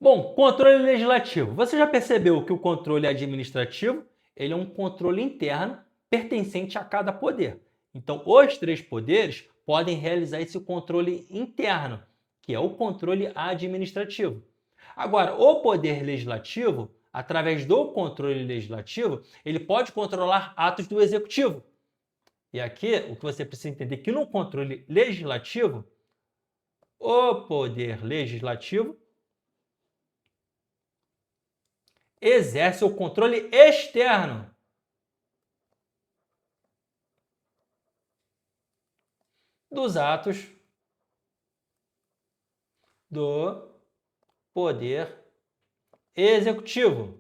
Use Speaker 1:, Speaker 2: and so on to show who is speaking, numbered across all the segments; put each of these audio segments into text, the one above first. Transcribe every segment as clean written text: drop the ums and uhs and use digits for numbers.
Speaker 1: Bom, controle legislativo. Você já percebeu que o controle administrativo ele é um controle interno pertencente a cada poder. Então, os três poderes podem realizar esse controle interno, que é o controle administrativo. Agora, o poder legislativo, através do controle legislativo, ele pode controlar atos do executivo. E aqui, o que você precisa entender é que no controle legislativo, o poder legislativo exerce o controle externo dos atos do poder executivo.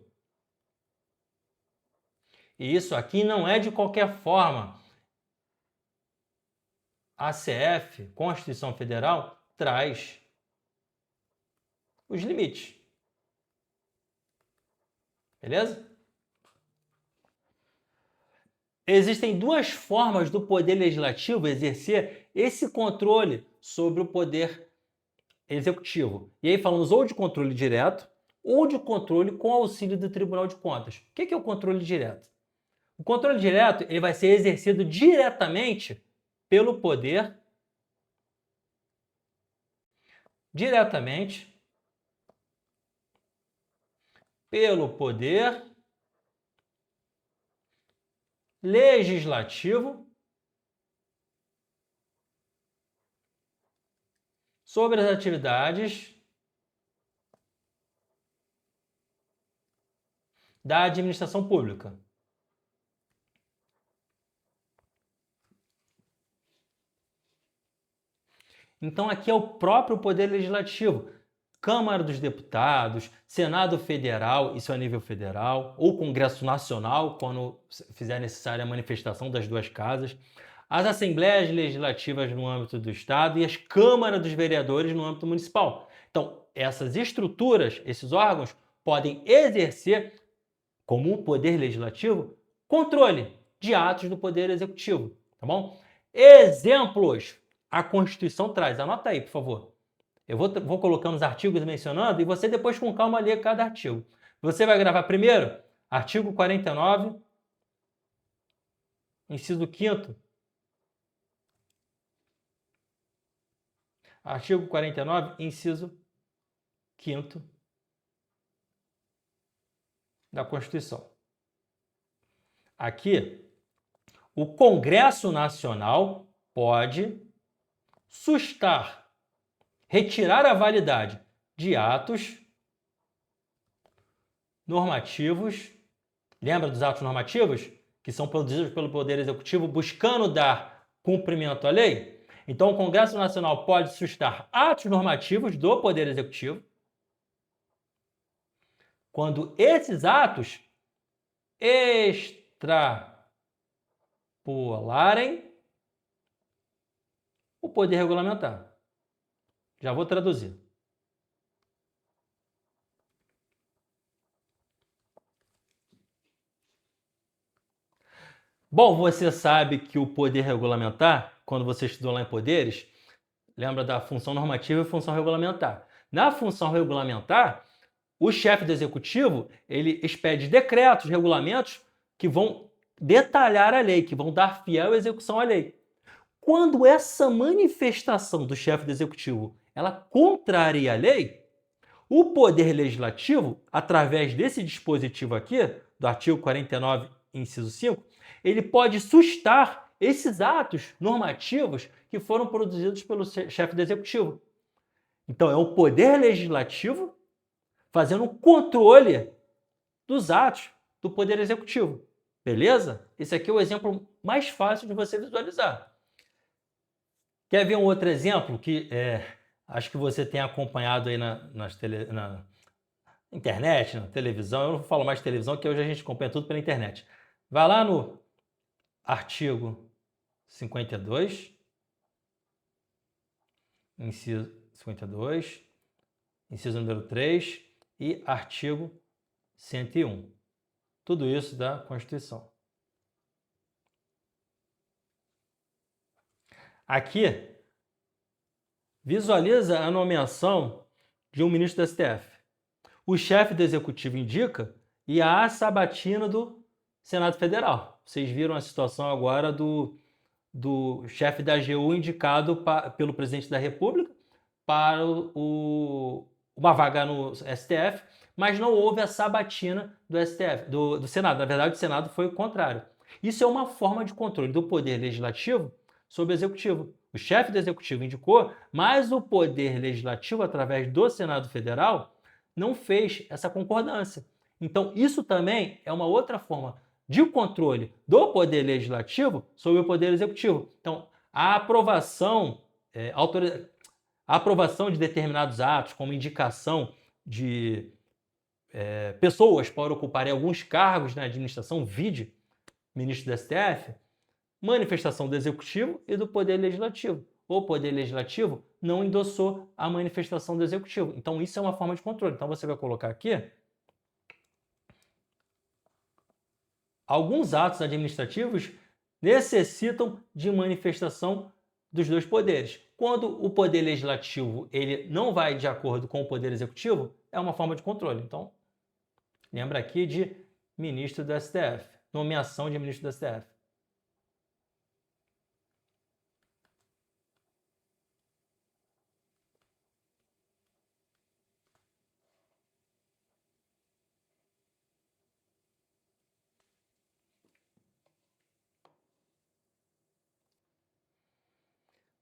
Speaker 1: E isso aqui não é de qualquer forma. A CF, Constituição Federal, traz os limites. Beleza? Existem duas formas do poder legislativo exercer esse controle sobre o poder executivo. E aí falamos ou de controle direto ou de controle com auxílio do Tribunal de Contas. O que é o controle direto? O controle direto ele vai ser exercido diretamente pelo poder legislativo sobre as atividades da administração pública. Então aqui é o próprio poder legislativo. Câmara dos Deputados, Senado Federal, isso é a nível federal, ou Congresso Nacional, quando fizer necessária a manifestação das duas casas, as Assembleias Legislativas no âmbito do Estado e as Câmaras dos Vereadores no âmbito municipal. Então, essas estruturas, esses órgãos, podem exercer, como um poder legislativo, controle de atos do Poder Executivo, tá bom? Exemplos a Constituição traz, anota aí, por favor. Eu vou colocando os artigos mencionando e você depois com calma lê cada artigo. Você vai gravar primeiro, artigo 49, inciso 5º. Artigo 49, inciso 5º da Constituição. Aqui, o Congresso Nacional pode sustar, retirar a validade de atos normativos. Lembra dos atos normativos? Que são produzidos pelo Poder Executivo buscando dar cumprimento à lei? Então, o Congresso Nacional pode sustar atos normativos do Poder Executivo quando esses atos extrapolarem o poder regulamentar. Já vou traduzir. Bom, você sabe que o poder regulamentar, quando você estudou lá em poderes, lembra da função normativa e função regulamentar. Na função regulamentar, o chefe do executivo, ele expede decretos, regulamentos que vão detalhar a lei, que vão dar fiel execução à lei. Quando essa manifestação do chefe do executivo, ela contraria a lei, o poder legislativo, através desse dispositivo aqui, do artigo 49, inciso 5, ele pode sustar esses atos normativos que foram produzidos pelo chefe do executivo. Então, é o poder legislativo fazendo um controle dos atos do poder executivo. Beleza? Esse aqui é o exemplo mais fácil de você visualizar. Quer ver um outro exemplo que acho que você tem acompanhado aí na internet, na televisão? Eu não falo mais de televisão, que hoje a gente acompanha tudo pela internet. Vai lá no artigo 52, inciso 52, inciso número 3 e artigo 101. Tudo isso da Constituição. Aqui, visualiza a nomeação de um ministro do STF. o chefe do executivo indica e há a sabatina do Senado Federal. Vocês viram a situação agora do chefe da AGU indicado pelo presidente da República para uma vaga no STF, mas não houve a sabatina do STF, do Senado. Na verdade, o Senado foi o contrário. Isso é uma forma de controle do poder legislativo sobre o executivo. O chefe do executivo indicou, mas o poder legislativo, através do Senado Federal, não fez essa concordância. Então, isso também é uma outra forma de controle do poder legislativo sobre o poder executivo. Então, a aprovação, a aprovação de determinados atos, como indicação de pessoas para ocuparem alguns cargos na administração, vide ministro do STF, manifestação do Executivo e do Poder Legislativo. O Poder Legislativo não endossou a manifestação do Executivo. Então, isso é uma forma de controle. Então, você vai colocar aqui alguns atos administrativos necessitam de manifestação dos dois poderes. Quando o Poder Legislativo ele não vai de acordo com o Poder Executivo, é uma forma de controle. Então, lembra aqui de ministro do STF, nomeação de ministro do STF.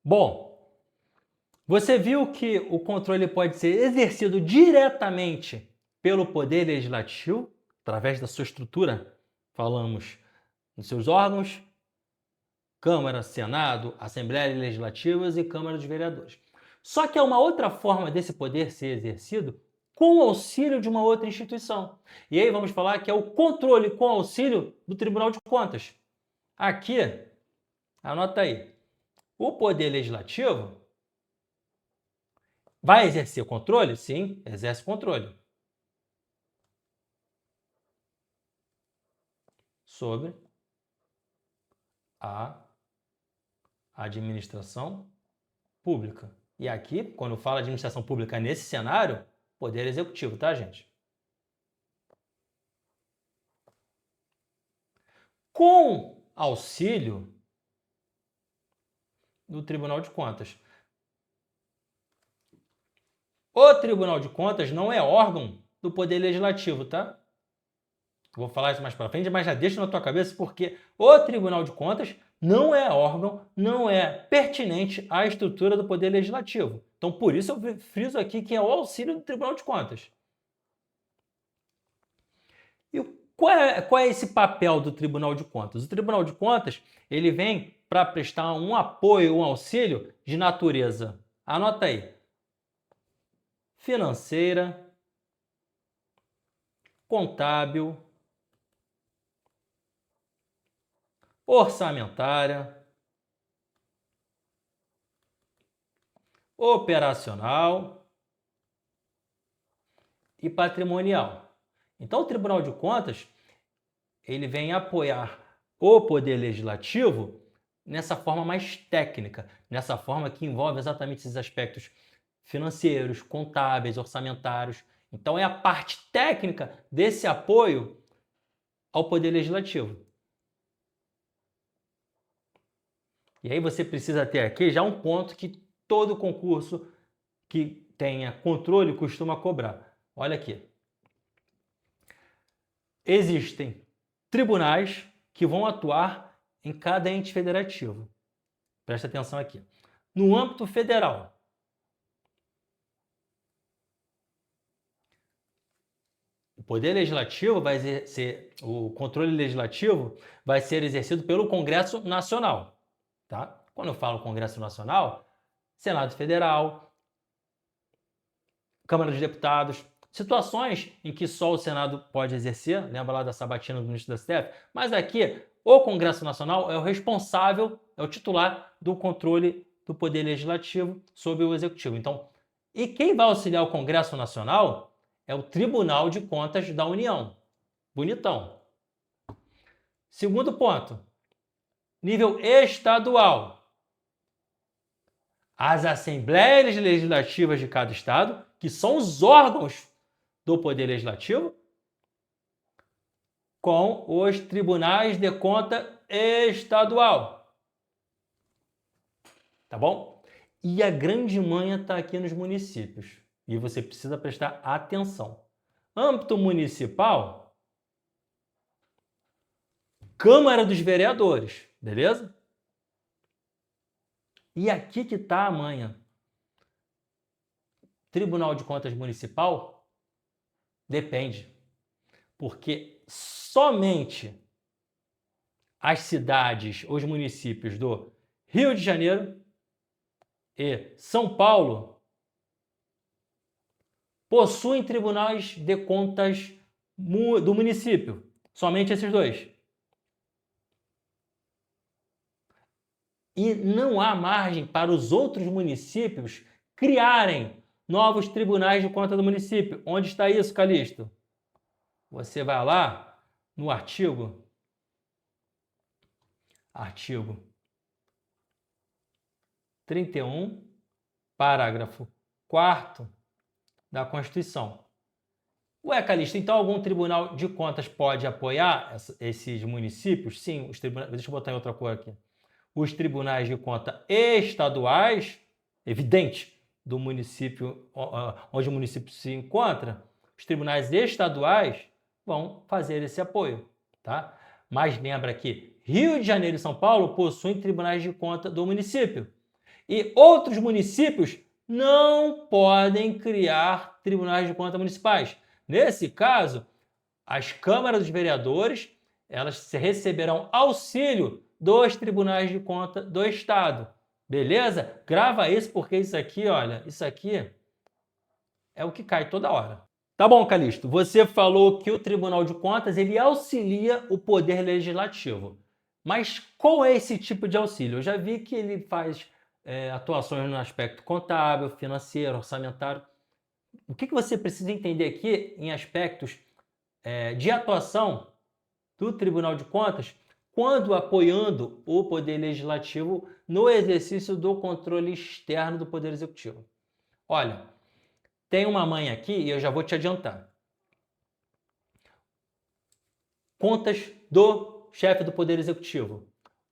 Speaker 1: Bom, você viu que o controle pode ser exercido diretamente pelo Poder Legislativo, através da sua estrutura, falamos nos seus órgãos, Câmara, Senado, Assembleia Legislativas e Câmara dos Vereadores. Só que há uma outra forma desse poder ser exercido com o auxílio de uma outra instituição. E aí vamos falar que é o controle com auxílio do Tribunal de Contas. Aqui, anota aí, o Poder Legislativo vai exercer controle? Sim, exerce controle sobre a administração pública. E aqui, quando fala administração pública nesse cenário, Poder Executivo, tá, gente? Com auxílio do Tribunal de Contas. O Tribunal de Contas não é órgão do Poder Legislativo, tá? Vou falar isso mais para frente, mas já deixa na tua cabeça porque o Tribunal de Contas não é órgão, não é pertinente à estrutura do Poder Legislativo. Então, por isso eu friso aqui que é o auxílio do Tribunal de Contas. E qual é esse papel do Tribunal de Contas? O Tribunal de Contas ele vem para prestar um apoio, um auxílio de natureza, anota aí, financeira, contábil, orçamentária, operacional e patrimonial. Então, o Tribunal de Contas ele vem apoiar o Poder Legislativo nessa forma mais técnica, nessa forma que envolve exatamente esses aspectos financeiros, contábeis, orçamentários. Então, é a parte técnica desse apoio ao Poder Legislativo. E aí você precisa ter aqui já um ponto que todo concurso que tenha controle costuma cobrar. Olha aqui. Existem tribunais que vão atuar em cada ente federativo. Presta atenção aqui. No âmbito federal, o Poder Legislativo vai exercer, o controle legislativo vai ser exercido pelo Congresso Nacional. Tá? Quando eu falo Congresso Nacional, Senado Federal, Câmara dos Deputados, situações em que só o Senado pode exercer, lembra lá da sabatina do ministro da STF? Mas aqui, o Congresso Nacional é o responsável, é o titular do controle do Poder Legislativo sobre o Executivo. Então, e quem vai auxiliar o Congresso Nacional é o Tribunal de Contas da União. Bonitão. Segundo ponto, nível estadual. As assembleias legislativas de cada estado, que são os órgãos do Poder Legislativo com os tribunais de conta estadual. Tá bom? E a grande manha está aqui nos municípios. E você precisa prestar atenção. Âmbito municipal, Câmara dos Vereadores, beleza? E aqui que está a manha. Tribunal de Contas Municipal? Depende. Porque somente as cidades, os municípios do Rio de Janeiro e São Paulo possuem tribunais de contas do município. Somente esses dois. E não há margem para os outros municípios criarem novos tribunais de conta do município. Onde está isso, Calixto? Você vai lá no artigo 31, parágrafo 4º da Constituição. Ué, Calixto, então algum tribunal de contas pode apoiar esses municípios? Sim, os tribunais. Deixa eu botar em outra cor aqui. Os tribunais de conta estaduais, evidente, do município onde o município se encontra, os tribunais estaduais vão fazer esse apoio, tá? Mas lembra que Rio de Janeiro e São Paulo possuem tribunais de conta do município. E outros municípios não podem criar tribunais de conta municipais. Nesse caso, as câmaras dos vereadores, elas receberão auxílio dos tribunais de conta do Estado. Beleza? Grava isso porque isso aqui, olha, isso aqui é o que cai toda hora. Tá bom, Calixto, você falou que o Tribunal de Contas ele auxilia o Poder Legislativo. Mas qual é esse tipo de auxílio? Eu já vi que ele faz atuações no aspecto contábil, financeiro, orçamentário. O que você precisa entender aqui em aspectos de atuação do Tribunal de Contas quando apoiando o Poder Legislativo no exercício do controle externo do Poder Executivo? Olha, tem uma manha aqui e eu já vou te adiantar. Contas do chefe do Poder Executivo.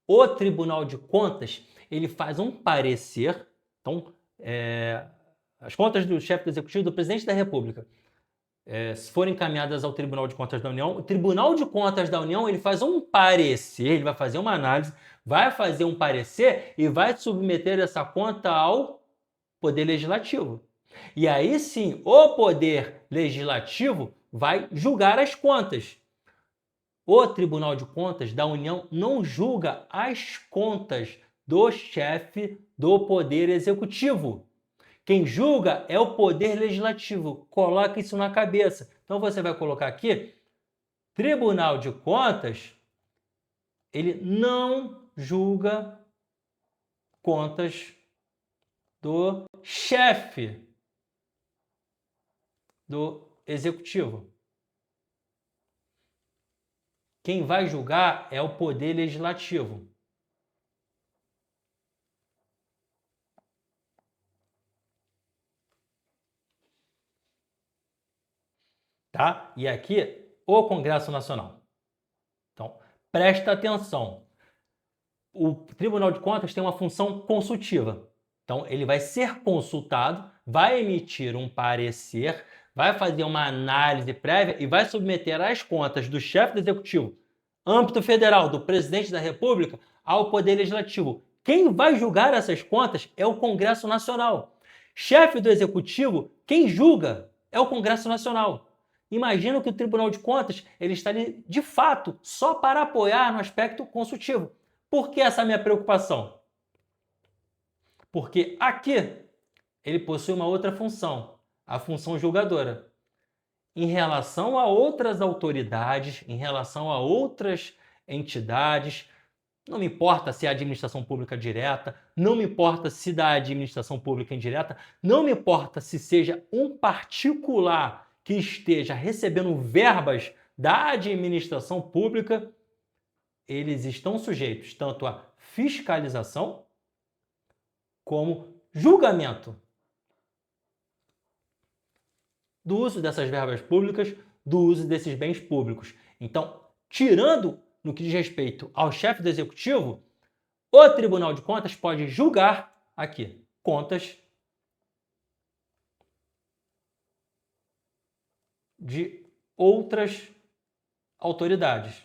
Speaker 1: O Tribunal de Contas, ele faz um parecer, então, as contas do chefe do Executivo, do Presidente da República, se forem encaminhadas ao Tribunal de Contas da União, o Tribunal de Contas da União ele faz um parecer, ele vai fazer uma análise, vai fazer um parecer e vai submeter essa conta ao Poder Legislativo. E aí sim, o Poder Legislativo vai julgar as contas. O Tribunal de Contas da União não julga as contas do chefe do Poder Executivo. Quem julga é o Poder Legislativo. Coloca isso na cabeça. Então você vai colocar aqui, Tribunal de Contas, ele não julga contas do chefe do Executivo. Quem vai julgar é o Poder Legislativo. Tá? E aqui, o Congresso Nacional. Então, presta atenção. O Tribunal de Contas tem uma função consultiva. Então, ele vai ser consultado, vai emitir um parecer, vai fazer uma análise prévia e vai submeter as contas do chefe do Executivo, âmbito federal, do Presidente da República, ao Poder Legislativo. Quem vai julgar essas contas é o Congresso Nacional. Chefe do Executivo, quem julga é o Congresso Nacional. Imagina que o Tribunal de Contas ele está ali, de fato, só para apoiar no aspecto consultivo. Por que essa minha preocupação? Porque aqui ele possui uma outra função, a função julgadora. Em relação a outras autoridades, em relação a outras entidades, não me importa se é administração pública direta, não me importa se da administração pública indireta, não me importa se seja um particular que esteja recebendo verbas da administração pública, eles estão sujeitos tanto à fiscalização como julgamento do uso dessas verbas públicas, do uso desses bens públicos. Então, tirando no que diz respeito ao chefe do executivo, o Tribunal de Contas pode julgar aqui contas de outras autoridades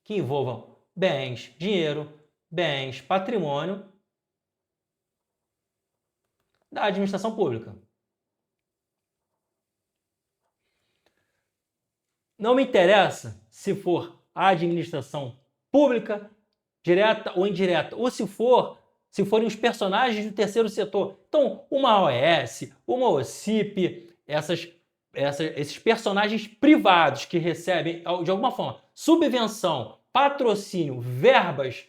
Speaker 1: que envolvam bens, dinheiro, bens, patrimônio da administração pública. Não me interessa se for a administração pública, direta ou indireta, ou se forem os personagens do terceiro setor. Então, uma OAS, uma OCIP, esses personagens privados que recebem, de alguma forma, subvenção, patrocínio, verbas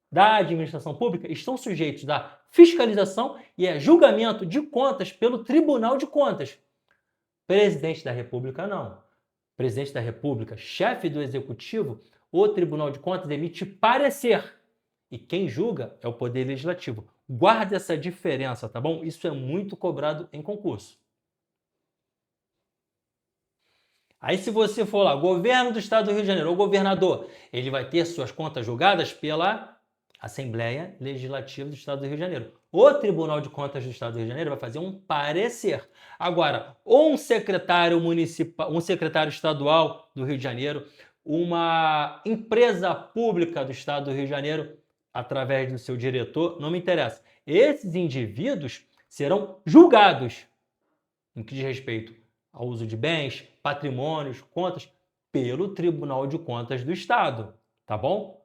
Speaker 1: da administração pública, estão sujeitos à fiscalização e a julgamento de contas pelo Tribunal de Contas. Presidente da República, não. Presidente da República, chefe do Executivo, o Tribunal de Contas emite parecer. E quem julga é o Poder Legislativo. Guarde essa diferença, tá bom? Isso é muito cobrado em concurso. Aí se você for lá, governo do Estado do Rio de Janeiro, ou governador, ele vai ter suas contas julgadas pela Assembleia Legislativa do Estado do Rio de Janeiro. O Tribunal de Contas do Estado do Rio de Janeiro vai fazer um parecer. Agora, ou um secretário municipal, um secretário estadual do Rio de Janeiro, uma empresa pública do Estado do Rio de Janeiro, através do seu diretor, não me interessa. Esses indivíduos serão julgados no que diz respeito ao uso de bens, patrimônios, contas, pelo Tribunal de Contas do Estado, tá bom?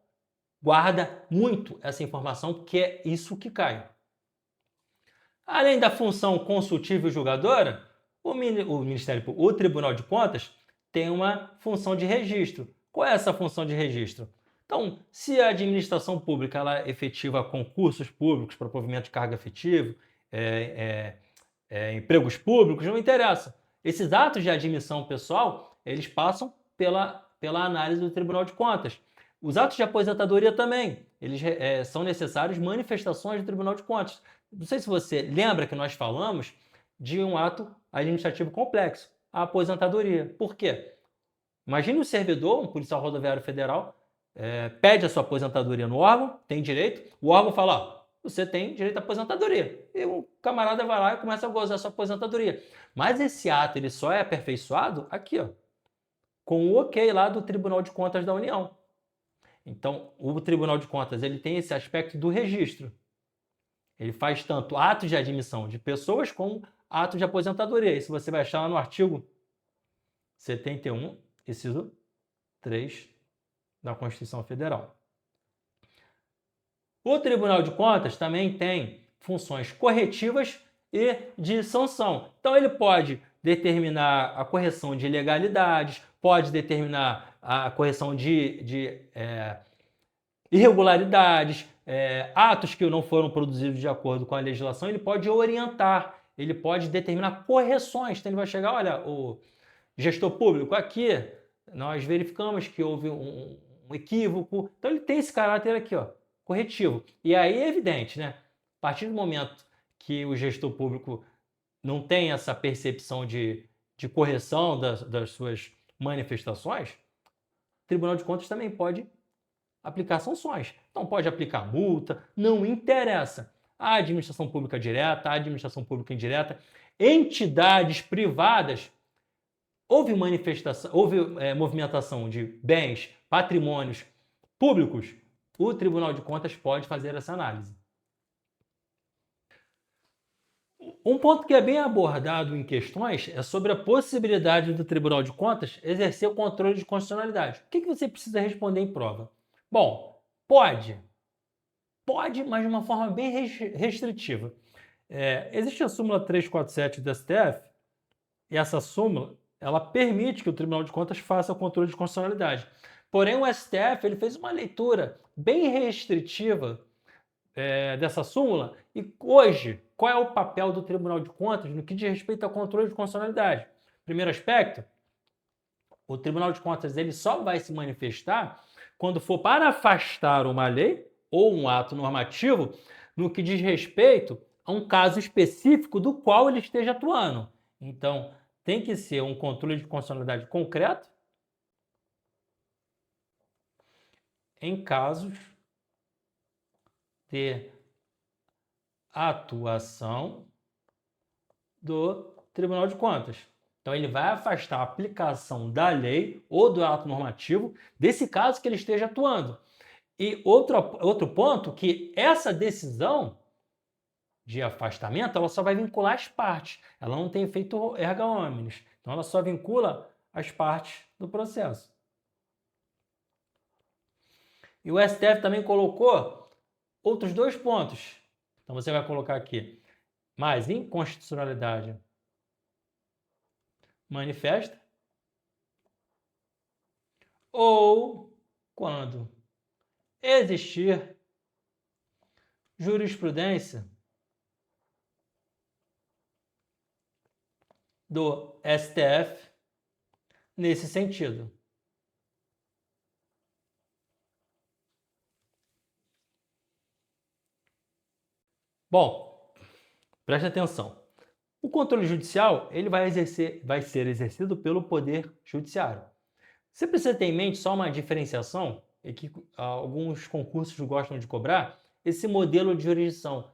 Speaker 1: Guarda muito essa informação, porque é isso que cai. Além da função consultiva e julgadora, o Tribunal de Contas tem uma função de registro. Qual é essa função de registro? Então, se a administração pública ela efetiva concursos públicos para provimento de cargo efetivo, empregos públicos, não interessa. Esses atos de admissão pessoal, eles passam pela análise do Tribunal de Contas. Os atos de aposentadoria também, eles são necessários manifestações do Tribunal de Contas. Não sei se você lembra que nós falamos de um ato administrativo complexo, a aposentadoria. Por quê? Imagine um servidor, um policial rodoviário federal, pede a sua aposentadoria no órgão, tem direito, o órgão fala, ó, você tem direito à aposentadoria. E o camarada vai lá e começa a gozar a sua aposentadoria. Mas esse ato ele só é aperfeiçoado aqui, ó, com o ok lá do Tribunal de Contas da União. Então, o Tribunal de Contas ele tem esse aspecto do registro. Ele faz tanto atos de admissão de pessoas como atos de aposentadoria. Isso você vai achar lá no artigo 71, inciso 3 da Constituição Federal. O Tribunal de Contas também tem funções corretivas e de sanção. Então, ele pode determinar a correção de ilegalidades, pode determinar a correção de irregularidades, atos que não foram produzidos de acordo com a legislação, ele pode orientar, ele pode determinar correções. Então, ele vai chegar, olha, o gestor público, aqui nós verificamos que houve um equívoco. Então, ele tem esse caráter aqui, ó, corretivo. E aí é evidente, né? A partir do momento que o gestor público não tem essa percepção de correção das suas manifestações, o Tribunal de Contas também pode aplicar sanções. Então pode aplicar multa, não interessa. A administração pública direta, a administração pública indireta, entidades privadas, houve movimentação de bens, patrimônios públicos, o Tribunal de Contas pode fazer essa análise. Um ponto que é bem abordado em questões é sobre a possibilidade do Tribunal de Contas exercer o controle de constitucionalidade. O que você precisa responder em prova? Bom, pode, mas de uma forma bem restritiva. Existe a súmula 347 do STF, e essa súmula ela permite que o Tribunal de Contas faça o controle de constitucionalidade. Porém, o STF ele fez uma leitura bem restritiva dessa súmula, e hoje, qual é o papel do Tribunal de Contas no que diz respeito ao controle de constitucionalidade? Primeiro aspecto, o Tribunal de Contas ele só vai se manifestar quando for para afastar uma lei ou um ato normativo no que diz respeito a um caso específico do qual ele esteja atuando. Então, tem que ser um controle de constitucionalidade concreto em casos de atuação do Tribunal de Contas. Então, ele vai afastar a aplicação da lei ou do ato normativo desse caso que ele esteja atuando. E outro ponto, que essa decisão de afastamento, ela só vai vincular as partes. Ela não tem efeito erga omnes. Então, ela só vincula as partes do processo. E o STF também colocou outros 2 pontos. Então, você vai colocar aqui mais inconstitucionalidade manifesta ou quando existir jurisprudência do STF nesse sentido. Bom, preste atenção. O controle judicial ele vai ser exercido pelo Poder Judiciário. Você precisa ter em mente só uma diferenciação, e que alguns concursos gostam de cobrar, esse modelo de jurisdição.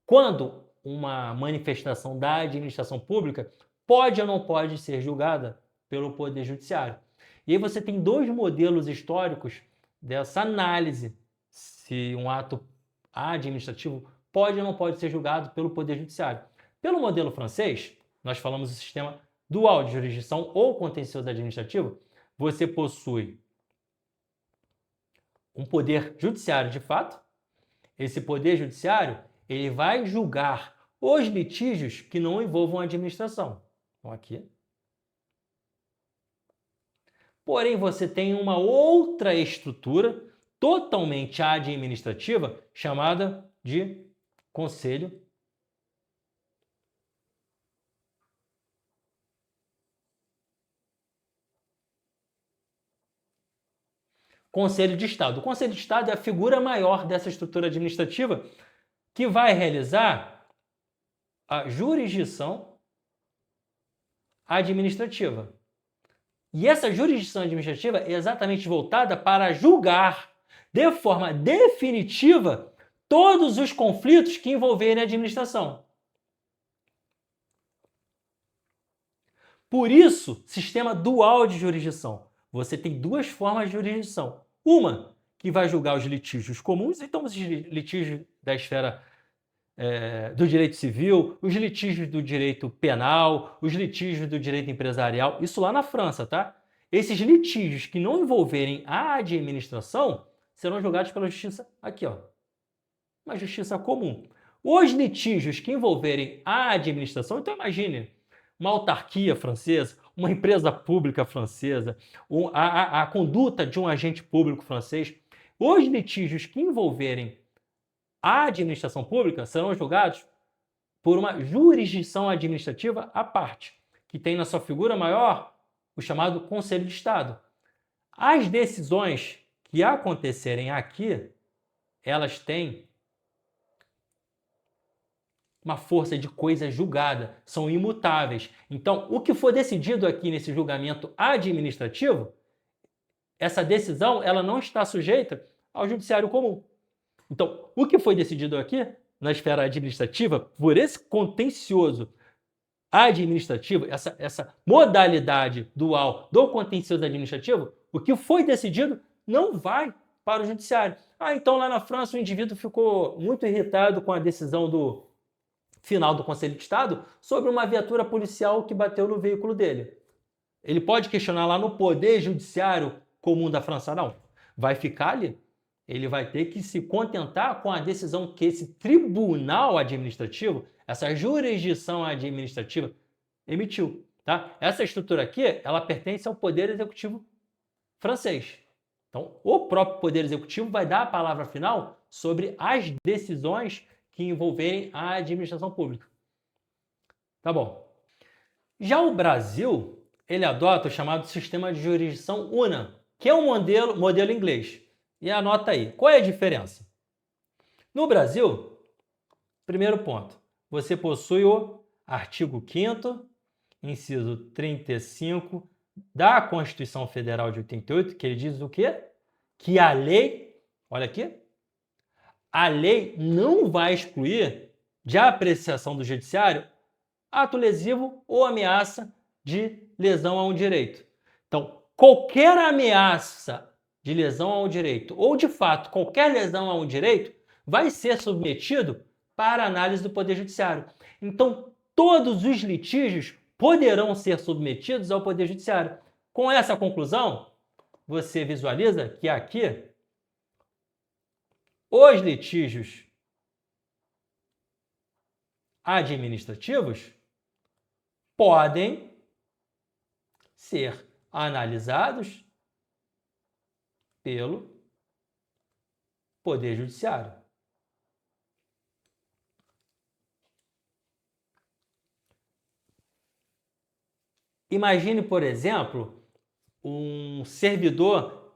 Speaker 1: Quando uma manifestação da administração pública pode ou não pode ser julgada pelo Poder Judiciário. E aí você tem 2 modelos históricos dessa análise, se um ato administrativo pode ou não pode ser julgado pelo Poder Judiciário. Pelo modelo francês, nós falamos do sistema dual de jurisdição ou contencioso administrativo, você possui um poder judiciário de fato. Esse poder judiciário ele vai julgar os litígios que não envolvam a administração. Então, aqui. Porém, você tem uma outra estrutura totalmente administrativa chamada de Conselho de Estado. O Conselho de Estado é a figura maior dessa estrutura administrativa que vai realizar a jurisdição administrativa. E essa jurisdição administrativa é exatamente voltada para julgar de forma definitiva todos os conflitos que envolverem a administração. Por isso, sistema dual de jurisdição. Você tem 2 formas de jurisdição. Uma que vai julgar os litígios comuns, então os litígios da esfera do direito civil, os litígios do direito penal, os litígios do direito empresarial, isso lá na França, tá? Esses litígios que não envolverem a administração serão julgados pela justiça aqui, ó, uma justiça comum. Os litígios que envolverem a administração, então imagine uma autarquia francesa, uma empresa pública francesa, a conduta de um agente público francês, os litígios que envolverem a administração pública serão julgados por uma jurisdição administrativa à parte, que tem na sua figura maior o chamado Conselho de Estado. As decisões que acontecerem aqui, elas têm uma força de coisa julgada, são imutáveis. Então, o que for decidido aqui nesse julgamento administrativo, essa decisão ela não está sujeita ao judiciário comum. Então, o que foi decidido aqui, na esfera administrativa, por esse contencioso administrativo, essa modalidade dual do contencioso administrativo, o que foi decidido não vai para o judiciário. Então lá na França o indivíduo ficou muito irritado com a decisão do final do Conselho de Estado sobre uma viatura policial que bateu no veículo dele. Ele pode questionar lá no Poder Judiciário comum da França? Não. Vai ficar ali. Ele vai ter que se contentar com a decisão que esse tribunal administrativo, essa jurisdição administrativa, emitiu. Tá? Essa estrutura aqui, ela pertence ao Poder Executivo francês. Então, o próprio Poder Executivo vai dar a palavra final sobre as decisões que envolverem a administração pública. Tá bom. Já o Brasil, ele adota o chamado sistema de jurisdição UNA, que é um modelo inglês. E anota aí, qual é a diferença? No Brasil, primeiro ponto, você possui o artigo 5º, inciso 35 da Constituição Federal de 88, que ele diz o quê? Que a lei, olha aqui, a lei não vai excluir de apreciação do judiciário ato lesivo ou ameaça de lesão a um direito. Então, qualquer ameaça de lesão a um direito, ou de fato qualquer lesão a um direito, vai ser submetido para análise do Poder Judiciário. Então, todos os litígios poderão ser submetidos ao Poder Judiciário. Com essa conclusão, você visualiza que aqui os litígios administrativos podem ser analisados pelo Poder Judiciário. Imagine, por exemplo, um servidor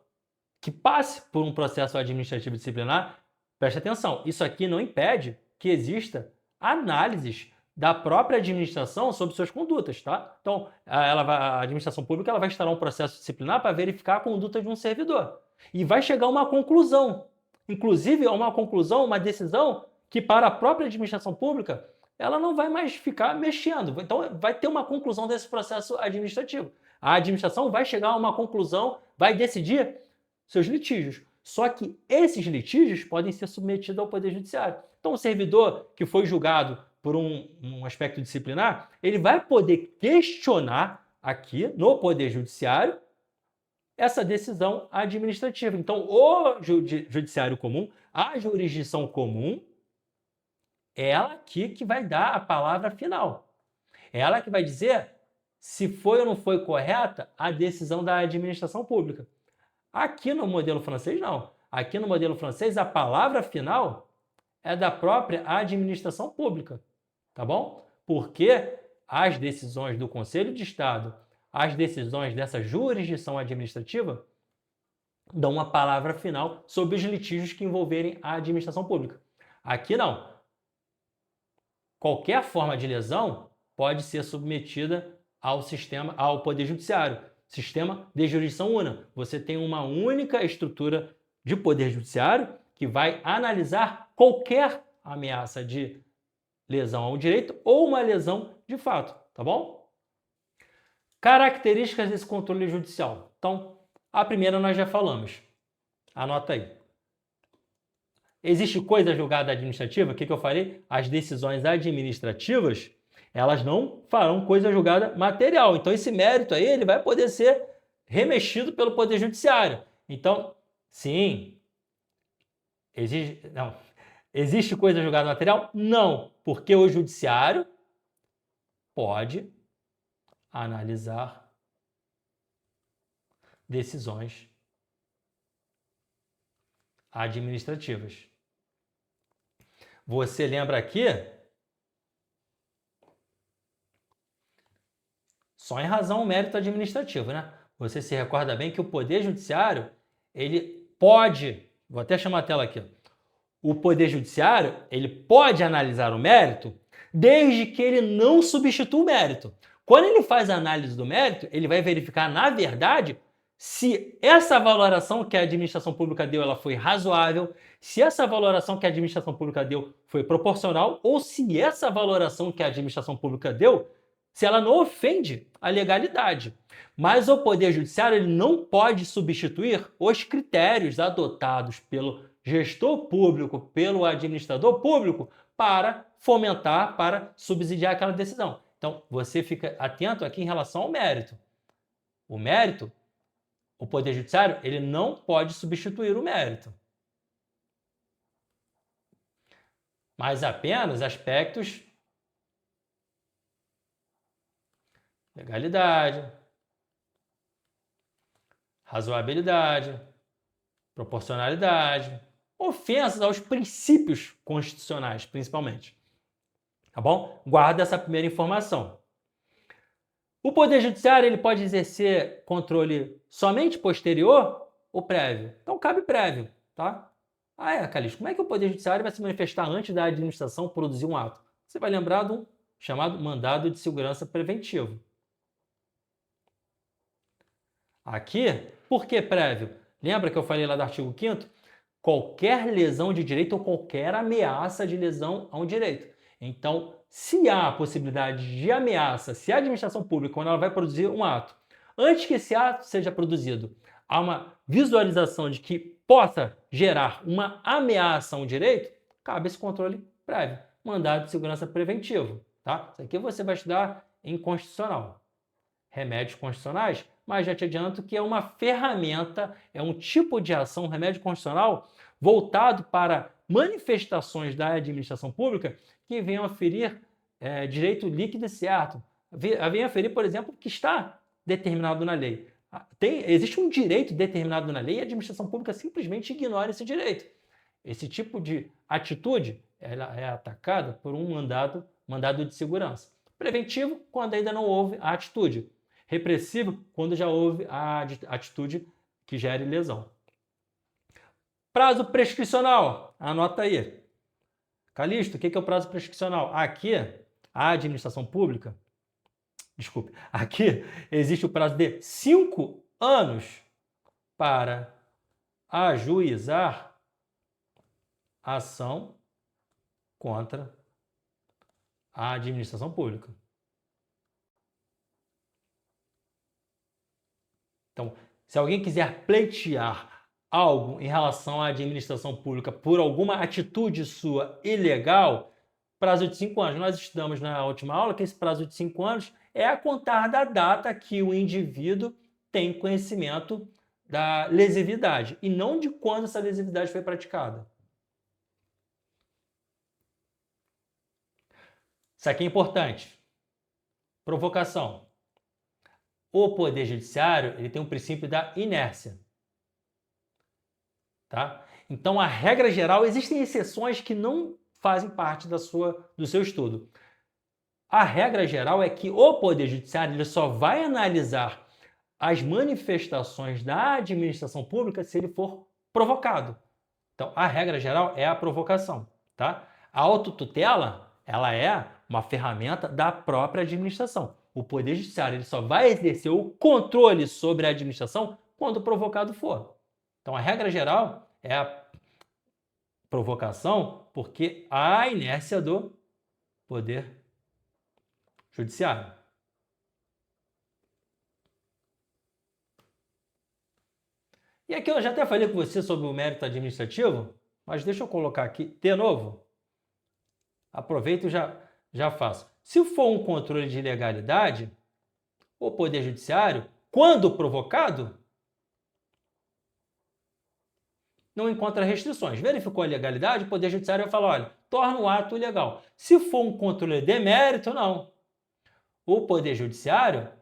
Speaker 1: que passe por um processo administrativo disciplinar. Preste atenção, isso aqui não impede que exista análises da própria administração sobre suas condutas, tá? Então, a administração pública ela vai instalar um processo disciplinar para verificar a conduta de um servidor. E vai chegar a uma conclusão. Inclusive, uma conclusão, uma decisão que para a própria administração pública ela não vai mais ficar mexendo. Então, vai ter uma conclusão desse processo administrativo. A administração vai chegar a uma conclusão, vai decidir seus litígios. Só que esses litígios podem ser submetidos ao Poder Judiciário. Então, o servidor que foi julgado por um aspecto disciplinar, ele vai poder questionar aqui no Poder Judiciário essa decisão administrativa. Então, o Judiciário Comum, a jurisdição comum, é ela aqui que vai dar a palavra final. É ela que vai dizer se foi ou não foi correta a decisão da administração pública. Aqui no modelo francês, não. Aqui no modelo francês, a palavra final é da própria administração pública, tá bom? Porque as decisões do Conselho de Estado, as decisões dessa jurisdição administrativa, dão uma palavra final sobre os litígios que envolverem a administração pública. Aqui não. Qualquer forma de lesão pode ser submetida ao Poder Judiciário. Sistema de jurisdição una. Você tem uma única estrutura de Poder Judiciário que vai analisar qualquer ameaça de lesão ao direito ou uma lesão de fato, tá bom? Características desse controle judicial. Então, a primeira nós já falamos. Anota aí. Existe coisa julgada administrativa? O que eu falei? As decisões administrativas, elas não farão coisa julgada material. Então, esse mérito aí, ele vai poder ser remexido pelo Poder Judiciário. Então, sim, existe coisa julgada material? Não, porque o Judiciário pode analisar decisões administrativas. Você lembra aqui? Só em razão ao mérito administrativo, né? Você se recorda bem que o Poder Judiciário, ele pode, vou até chamar a tela aqui, o Poder Judiciário, ele pode analisar o mérito desde que ele não substitua o mérito. Quando ele faz a análise do mérito, ele vai verificar, na verdade, se essa valoração que a administração pública deu ela foi razoável, se essa valoração que a administração pública deu foi proporcional, ou se essa valoração que a administração pública deu, se ela não ofende a legalidade. Mas o Poder Judiciário ele não pode substituir os critérios adotados pelo gestor público, pelo administrador público, para fomentar, para subsidiar aquela decisão. Então, você fica atento aqui em relação ao mérito. O mérito, o Poder Judiciário, ele não pode substituir o mérito. Mas apenas aspectos legalidade, razoabilidade, proporcionalidade, ofensas aos princípios constitucionais, principalmente. Tá bom? Guarda essa primeira informação. O Poder Judiciário ele pode exercer controle somente posterior ou prévio. Então, cabe prévio, tá? Calixto, como é que o Poder Judiciário vai se manifestar antes da administração produzir um ato? Você vai lembrar do chamado mandado de segurança preventivo. Aqui, por que prévio? Lembra que eu falei lá do artigo 5º? Qualquer lesão de direito ou qualquer ameaça de lesão a um direito. Então, se há a possibilidade de ameaça, se a administração pública, quando ela vai produzir um ato, antes que esse ato seja produzido, há uma visualização de que possa gerar uma ameaça a um direito, cabe esse controle prévio, mandado de segurança preventivo. Tá? Isso aqui você vai estudar em constitucional. Remédios constitucionais, mas já te adianto que é uma ferramenta, é um tipo de ação, remédio constitucional, voltado para manifestações da administração pública que venham a ferir direito líquido e certo. Venham a ferir, por exemplo, que está determinado na lei. Existe um direito determinado na lei e a administração pública simplesmente ignora esse direito. Esse tipo de atitude ela é atacada por um mandado de segurança. Preventivo, quando ainda não houve a atitude. Repressivo, quando já houve a atitude que gere lesão. Prazo prescricional, anota aí. Calixto, o que é o prazo prescricional? Aqui, a administração pública, aqui existe o prazo de 5 anos para ajuizar ação contra a administração pública. Então, se alguém quiser pleitear algo em relação à administração pública por alguma atitude sua ilegal, prazo de 5 anos. Nós estudamos na última aula que esse prazo de 5 anos é a contar da data que o indivíduo tem conhecimento da lesividade e não de quando essa lesividade foi praticada. Isso aqui é importante. Provocação. O Poder Judiciário ele tem um princípio da inércia. Tá? Então, a regra geral, existem exceções que não fazem parte do seu estudo. A regra geral é que o Poder Judiciário ele só vai analisar as manifestações da administração pública se ele for provocado. Então, a regra geral é a provocação. Tá? A autotutela ela é uma ferramenta da própria administração. O Poder Judiciário ele só vai exercer o controle sobre a administração quando provocado for. Então, a regra geral é a provocação porque há a inércia do Poder Judiciário. E aqui eu já até falei com você sobre o mérito administrativo, mas deixa eu colocar aqui de novo. Aproveito e já faço. Se for um controle de ilegalidade, o Poder Judiciário, quando provocado, não encontra restrições. Verificou a legalidade, o Poder Judiciário vai falar, olha, torna o ato ilegal. Se for um controle de mérito, não. O Poder Judiciário,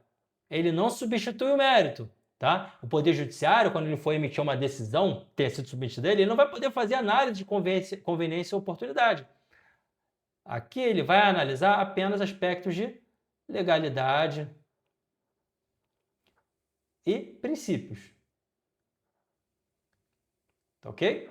Speaker 1: ele não substitui o mérito. Tá? O Poder Judiciário, quando ele for emitir uma decisão, ter sido submetida a ele não vai poder fazer análise de conveniência ou oportunidade. Aqui ele vai analisar apenas aspectos de legalidade e princípios. Tá ok?